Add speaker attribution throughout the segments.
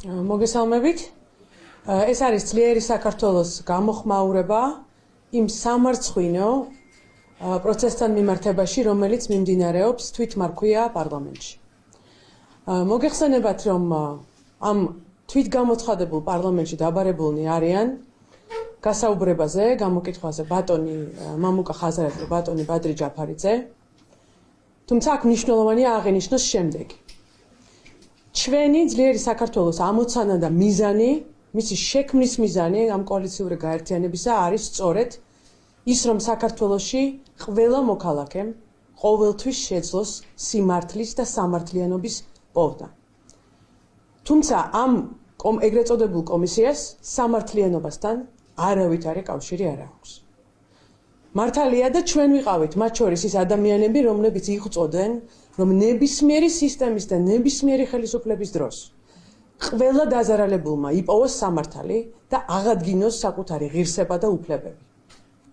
Speaker 1: მოგესალმებით. ეს არის ძლიერი საქართველოს გამოხმაურება იმ სამარცხვინო პროცესთან მიმართებაში, რომელიც მიმდინარეობს თვითმარქვია პარლამენტში. მოგეხსენებათ, რომ ამ თვითგამოცხადებულ პარლამენტში დაბარებულნი არიან გასაუბრებაზე, გამოკითხვაზე ბატონი მამუკა ხაზარაძე და ბატონი ბადრი ჯაფარიძე. თუმცა აქ მნიშვნელოვანია აღინიშნოს შემდეგი. ჩვენი ძლიერი საქართველოს ამოცანა და მიზანი, მისი შექმნის მიზანი ამ კოალიციური გაერთიანებისა არის სწორედ ის, რომ საქართველოში ყველა მოქალაქემ ყოველთვის შეძლოს სიმართლის და სამართლიანობის პოვნა. თუმცა ამ ეგრეთ წოდებულ კომისიას სამართლიანობასთან არავითარი კავშირი არ აქვს. მართალია და ჩვენ ვიყავით მათ შორის ის ადამიანები, რომლებიც იღწოდენ, რომ ნებისმიერი სისტემის და ნებისმიერი ხელისუფლების დროს ყველა დაზარალებულმა იპოვოს სამართალი და აღადგინოს საკუთარი ღირსება და უფლებები.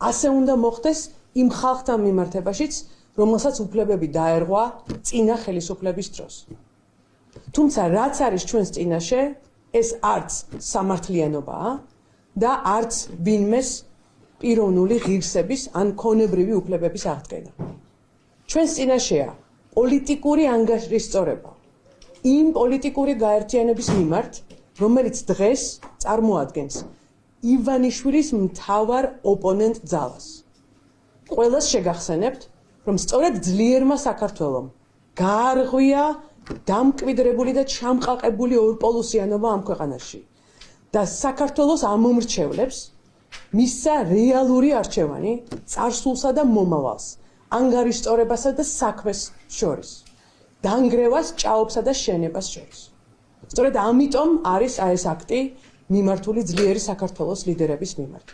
Speaker 1: ასე უნდა მოხდეს იმ ხალხთან მიმართებაშიც, რომელსაც უფლებები დაერღვა წინა ხელისუფლების დროს. თუმცა რაც არის ჩვენს წინაშე, ეს არც სამართლიანობაა და არც ვინმეს პიროვნული ღირსების ან ქონებრივი უფლებების აღდგენა. ჩვენს წინაშეა პოლიტიკური ანგარიშწორება იმ პოლიტიკური გაერთიანების მიმართ, რომელიც დღეს წარმოადგენს ივანიშვილის მთავარ ოპონენტ ძალას. ყველას შეგახსენებთ, რომ სწორედ ძლიერმა საქართველომ გაარღვია დამკვიდრებული და ჩამყაყებული ორპოლუსიანობა ამ ქვეყანაში და საქართველოს ამომრჩევლებს მისცა რეალური არჩევანი წარსულსა და მომავალს, ანგარიშწორებასა და საქმეს შორის, დანგრევას, ჭაობსა და შენებას შორის. სწორედ ამიტომ არის ეს აქტი მიმართული ძლიერი საქართველოს ლიდერების მიმართ.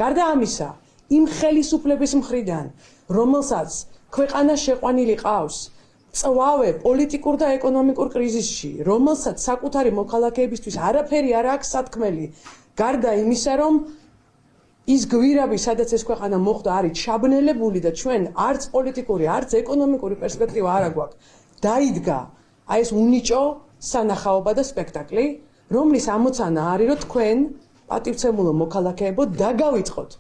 Speaker 1: გარდა ამისა, იმ ხელისუფლების მხრიდან, რომელსაც ქვეყანა შეყვანილი ყავს წვავე პოლიტიკურ და ეკონომიკურ კრიზისში, რომელსაც საკუთარი მოქალაქეებისთვის არაფერი არ აქვს სათქმელი, გარდა იმისა, რომ ის გვირავი, სადაც ეს ქვეყანა მოხვდა, არის ჩაბნელებული და ჩვენ არც პოლიტიკური, არც ეკონომიკური პერსპექტივა არ აქვს. დაიდგა ეს უნიჭო სანახაობა და სპექტაკლი, რომლის ამოცანა არის, რომ თქვენ პატივცემულო მოქალაქეებო დაგავიწყოთ,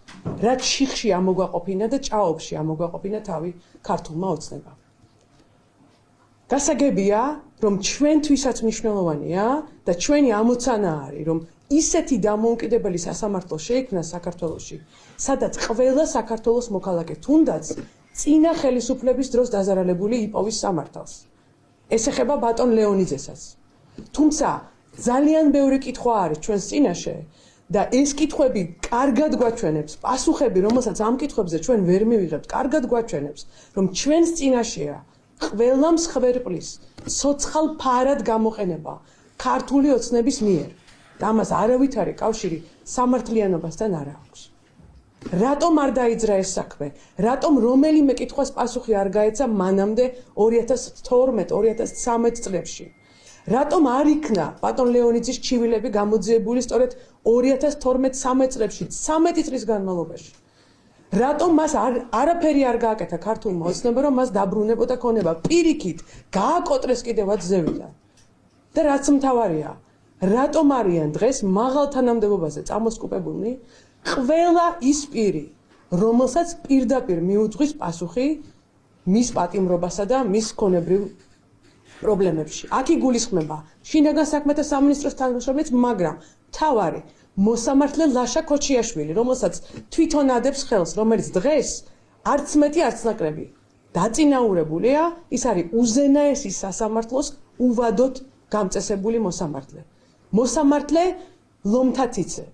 Speaker 1: რაც შიხში ამოგვაყოფინა და ჭაობში ამოგვაყოფინა თავი ქართულმა ოცნებამ. გასაგებია, რომ ჩვენთვისაც მნიშვნელოვანია და ჩვენი ამოცანა არის, რომ ისეთი დამოუკიდებელი სასამართლო შეიქმნა საქართველოში, სადაც ყველა საქართველოს მოქალაქე თუნდაც წინა ხელისუფლების დროს დაზარალებული იპოვის სამართალს. ეს ეხება ბატონ ლეონიძესაც. თუმცა ძალიან ბევრი კითხვა არის ჩვენს წინაშე და ეს კითხვები კარგად გვაჩვენებს, პასუხები, რომელსაც ამ კითხვებზე ჩვენ ვერ მივიღებთ, კარგად გვაჩვენებს, რომ ჩვენს წინაშეა ყველა მსხვერპლის ცოცხალ ფარად გამოყენება ქართული ოცნების მიერ. და ამას არავითარი კავშირი სამართლიანობასთან არ აქვს. რატომ არ დაიძრა ეს საქმე? რატომ რომელიმე კითხვას პასუხი არ გაეცა მანამდე 2012-2013 წლებში? რატომ არ იქნა ბატონ ლეონიძის ჩივილები გამოძიებული სწორედ 2012-13 წლებში, 13 წლის განმავლობაში? რატომ მას არაფერი არ გააკეთა ქართულმა ოცნებამ, რომ მას დაბრუნებოდა ქონება? პირიქით, გააკოტრეს კიდევაც ზევიდან. და რაც მთავარია, რატომ არიან დღეს მაღალ თანამდებობაზე წამოსკუპებულნი ყველა ის პირი, რომელსაც პირდაპირ მიუძღვის პასუხი მის პატიმრობასა და მის ქონებრივ პრობლემებში. აქ იგულისხმება შინაგან საქმეთა სამინისტროს თანამშრომლიც, მაგრამ მთავარი მოსამართლე ლაშა ქოჩიაშვილი, რომელსაც თვითონ ადებს ხელს, რომელიც დღეს არც მეტი, არც ნაკლები დაწინაურებულია, ის არის უზენაესი სასამართლოს უვადოდ გამწესებული მოსამართლე. მოსამართლე ლომთათიცე,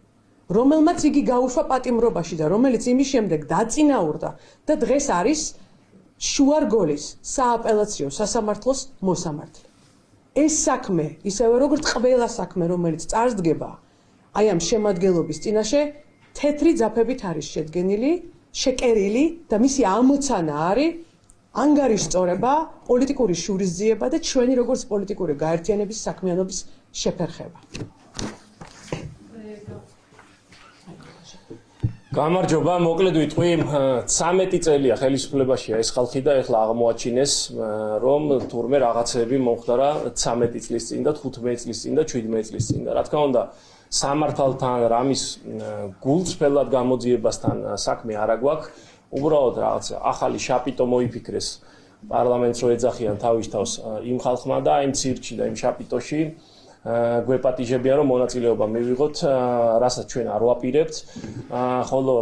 Speaker 1: რომელმაც იგი გაუშვა პატიმრობაში და რომელიც იმის შემდეგ დაწინაურდა და დღეს არის შუარგოლის სააპელაციო სასამართლოს მოსამართლე. ეს საქმე, ისევე როგორც ყველა საქმე, რომელიც წარსდგება აი ამ შემადგენლობის წინაშე, თეთრი ძაფებით არის შედგენილი, შეკერილი და მისი ამოცანა არის ანგარიშწორება, პოლიტიკური შურისძიება და ჩვენი როგორც პოლიტიკური გაერთიანების საქმიანობის შეფერხება.
Speaker 2: გამარჯობა, მოკლედ ვიტყვი, 13 წელია ხელისუფლებაშია ეს ხალხი და ეხლა აღმოაჩინეს, რომ თურმე რაღაცები მომხდარა 13 წლის წინ და 15 წლის წინ და 17 წლის წინ და რა თქმა უნდა, სამართალთან რამის გულწრფელად გამოძიებასთან საქმე არა გვაქვს, უბრალოდ რაღაც ახალი შაპიტო მოიფიქრეს პარლამენტს რო ეძახიან თავის თავს იმ ხალხმა და იმ ცირკში და იმ შაპიტოში გვეპატიჟებიან რომ მონაწილეობა მივიღოთ, რასაც ჩვენ არ ვაპირებთ, ხოლო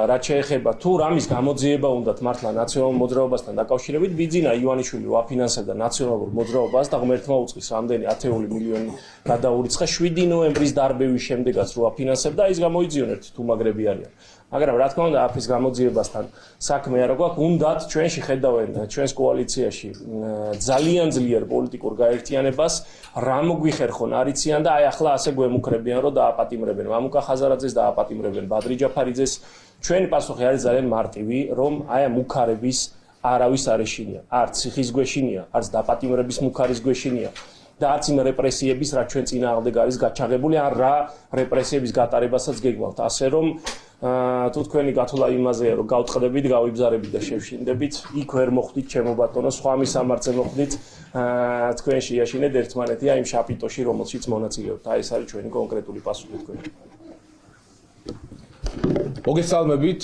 Speaker 2: რაც შეეხება თუ რამის გამოძიება უნდათ მართლა ნაციონალურ მოძრაობასთან დაკავშირებით, ბიძინა ივანიშვილი ვაფინანსებდა ნაციონალურ მოძრაობას და ღმერთმა უწყის რამდენი 10 მილიონი გადაურიცხა 7 ნოემბრის დარბევის შემდეგაც რო ვაფინანსებდა, ის გამოიძიონ ერთი თუ მაგრები არიან. მაგრამ რა თქმა უნდა აფის გამოძიებასთან საქმე არ გვაქვს, უნდათ ჩვენში ხედავენ ჩვენს კოალიციაში ძალიან ძლიერ პოლიტიკურ გაერთიანებას, რა მოგვიხერხონ არიციან და აი ახლა ასე გვემუქრებიან რომ დააპატიმრებენ მამუკა ხაზარაძეს დააპატიმრებენ ბადრი ჯაფარიძეს. ჩვენი პასუხი არის ძალიან მარტივი, რომ აი ამ მუქარების არავის არ ეშინია, არც ციხის გვეშინია, არც დაპატიმრების მუქარის გვეშინია. და არც იმ რეპრესიების რაც ჩვენ წინააღმდეგ არის გაჩაღებული, ან რა რეპრესიების გატარებასაც გეგმავთ. ასე რომ თუ თქვენი გათვლა იმაზეა რომ გავწყდებით, გავიბზარებით და შევშინდებით, იქ ვერ მოხვდით ჩემო ბატონო, სხვა მისამართზე მოხვდით, თქვენში იაშინეთ ერთმანეთი აი იმ შაპიტოში, რომელშიც მონაწილეობთ. აი ეს არის ჩვენი კონკრეტული პასუხი თქვენ.
Speaker 3: მოგესალმებით.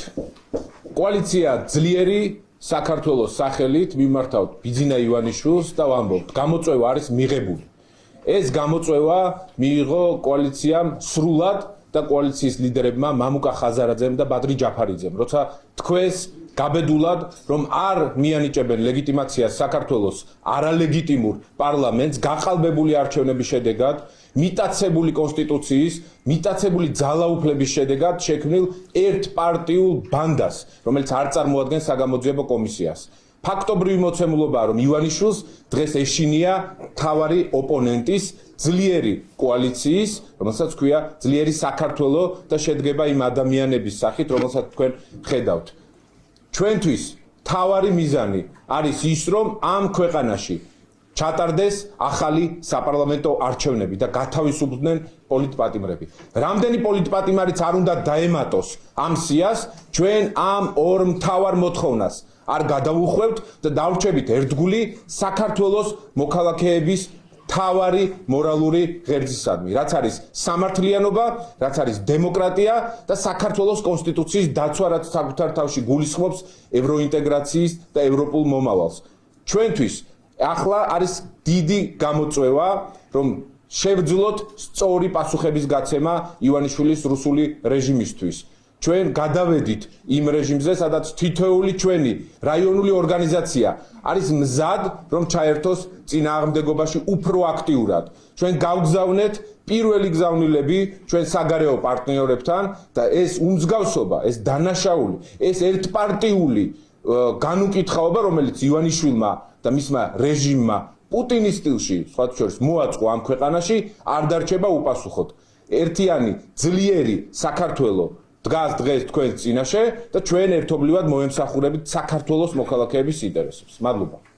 Speaker 3: კოალიცია ძლიერი საქართველოს სახელით მიმართავთ ბიძინა ივანიშვილს და ვამბობთ, გამოწვევა არის მიღებული. ეს გამოწვევა მიიღო კოალიციამ სრულად და კოალიციის ლიდერებმა მამუკა ხაზარაძემ და ბადრი ჯაფარიძემ, როცა თქვენს გაბედულად, რომ არ მიანიჭებენ ლეგიტიმაციას საქართველოს არალეგიტიმურ პარლამენტს გაყალბებული არჩევნების შედეგად, მიტაცებული კონსტიტუციის, მიტაცებული ძალაუფლების შედეგად შექმნილ ერთპარტიულ ბანდას, რომელიც არ წარმოადგენს საგამოძიებო კომისიას. ფაქტობრივი მოცემულობაა, რომ ივანიშვილს დღეს ეშინია მთავარი ოპონენტის ძლიერი კოალიციის, რომელსაც ქვია ძლიერი საქართველო და შედგება იმ ადამიანების სახით, რომელსაც თქვენ ხედავთ. ჩვენთვის მთავარი მიზანი არის ის, რომ ამ ქვეყანაში ჩატარდეს ახალი საპარლამენტო არჩევნები და გათავისუფლდნენ პოლიტპატიმრები. რამდენი პოლიტპატიმარიც არ უნდა დაემატოს ამ სიას, ჩვენ ამ ორ მთავარ მოთხოვნას არ გადავუხვევთ და დავრჩებით ერთგული საქართველოს მოქალაქეების მთავარი მორალური ღერძისადმი, რაც არის სამართლიანობა, რაც არის დემოკრატია და საქართველოს კონსტიტუციის დაცვა, რაც საკუთარ თავში გულისხმობს ევროინტეგრაციის და ევროპულ მომავალს. ჩვენთვის ახლა არის დიდი გამოწვევა, რომ შევძლოთ სწორი პასუხების გაცემა ივანიშვილის რუსული რეჟიმისთვის. ჩვენ გადავედით იმ რეჟიმზე, სადაც თითოეული ჩვენი რაიონული ორგანიზაცია არის მზად, რომ ჩაერთოს წინააღმდეგობაში უფრო აქტიურად. ჩვენ გავგზავნეთ პირველი გზავნილები ჩვენ საგარეო პარტნიორებთან და ეს უმსგავსობა, ეს დანაშაული, ეს ერთპარტიული განუკითხაობა, რომელიც ივანიშვილმა და მისმა რეჟიმმა პუტინის სტილში, სხვა შორის მოაწყო ამ ქვეყანაში, არ დარჩება უპასუხოდ. ერთიანი ძლიერი საქართველო დგას დღეს თქვენ წინაშე და ჩვენ ერთობლივად მოემსახურებით საქართველოს მოქალაქეების ინტერესებს. მადლობა.